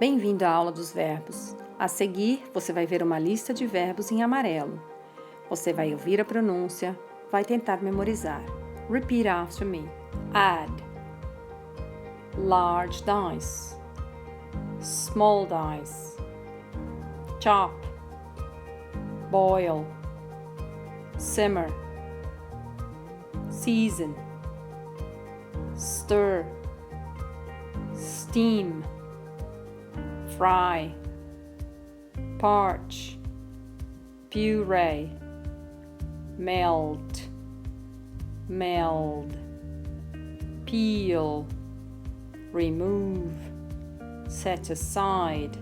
Bem-vindo à aula dos verbos. A seguir, você vai ver uma lista de verbos em amarelo. Você vai ouvir a pronúncia, vai tentar memorizar. Repeat after me. Add, large dice, small dice, chop, boil, simmer, season, stir, steam, fry, parch, puree, melt, meld, peel, remove, set aside,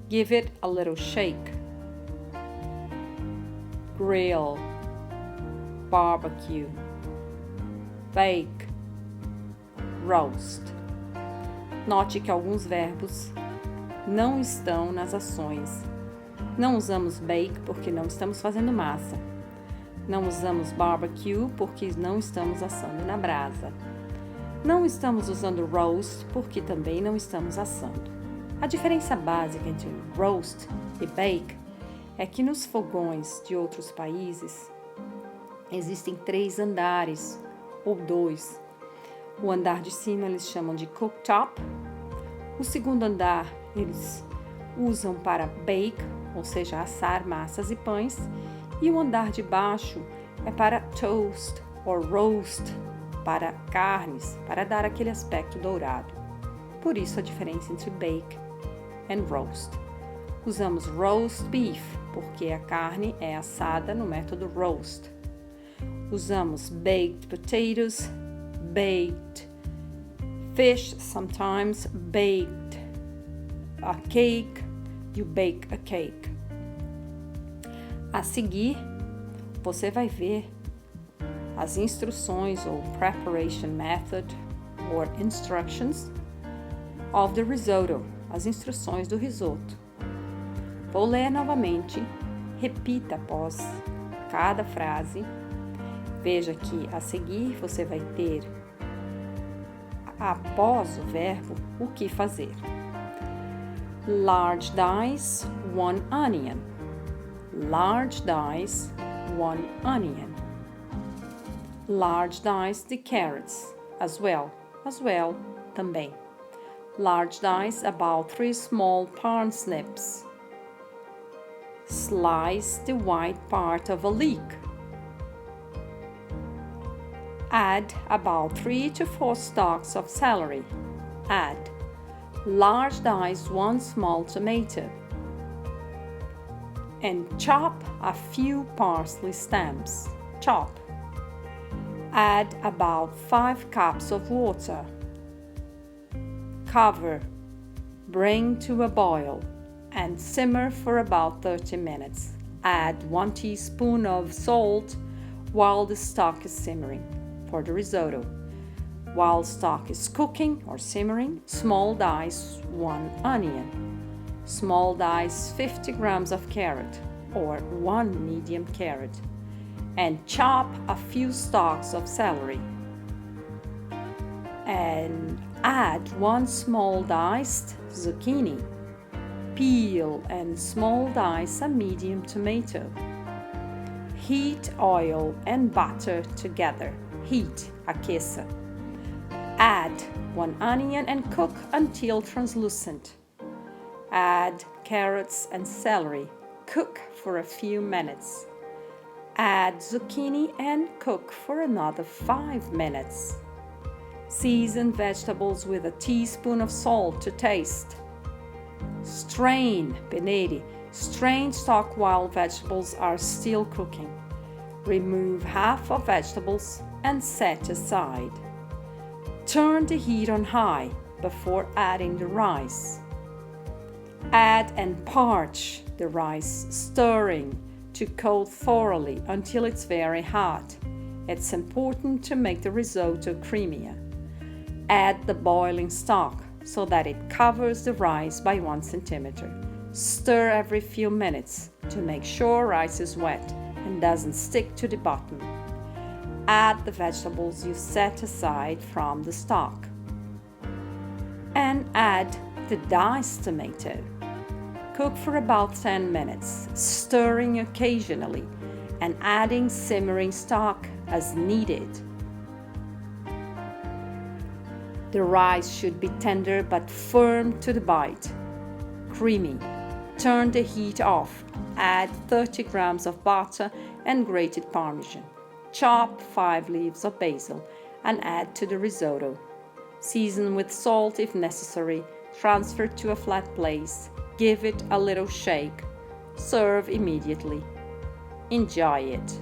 give it a little shake, grill, barbecue, bake, roast. Note que alguns verbos não estão nas ações. Não usamos bake porque não estamos fazendo massa. Não usamos barbecue porque não estamos assando na brasa. Não estamos usando roast porque também não estamos assando. A diferença básica entre roast e bake é que nos fogões de outros países existem 3 andares ou 2. O andar de cima eles chamam de cooktop. O segundo andar eles usam para bake, ou seja, assar massas e pães. E o andar de baixo é para toast ou roast, para carnes, para dar aquele aspecto dourado. Por isso a diferença entre bake e roast. Usamos roast beef, porque a carne é assada no método roast. Usamos baked potatoes, baked fish, sometimes baked a cake, you bake a cake. A seguir, você vai ver as instruções ou preparation method or instructions of the risotto, as instruções do risoto. Vou ler novamente, repita após cada frase. Veja que a seguir você vai ter, após o verbo, o que fazer. Large dice, 1 onion. Large dice, 1 onion. Large dice the carrots, as well, também. Large dice about 3 small parsnips. Slice the white part of a leek. Add about 3 to 4 stalks of celery. Add large dice 1 small tomato. And chop a few parsley stems. Chop. Add about 5 cups of water. Cover. Bring to a boil and simmer for about 30 minutes. Add 1 teaspoon of salt while the stock is simmering. For the risotto. While stock is cooking or simmering, small dice 1 onion. Small dice 50 grams of carrot or 1 medium carrot. And chop a few stalks of celery. And add 1 small diced zucchini. Peel and small dice a medium tomato. Heat oil and butter together. Heat, aqueça. Add 1 onion and cook until translucent. Add carrots and celery. Cook for a few minutes. Add zucchini and cook for another 5 minutes. Season vegetables with a teaspoon of salt to taste. Strain, peneire, strain stock while vegetables are still cooking. Remove half of vegetables and set aside. Turn the heat on high before adding the rice. Add and parch the rice, stirring to coat thoroughly until it's very hot. It's important to make the risotto creamier. Add the boiling stock so that it covers the rice by 1 centimeter. Stir every few minutes to make sure rice is wet and doesn't stick to the bottom. Add the vegetables you set aside from the stock. And add The diced tomato. Cook for about 10 minutes, stirring occasionally and adding simmering stock as needed. The rice should be tender but firm to the bite. Creamy. Turn the heat off. Add 30 grams of butter and grated Parmesan. Chop 5 leaves of basil and add to the risotto. Season with salt if necessary. Transfer to a flat place. Give it a little shake. Serve immediately. Enjoy it.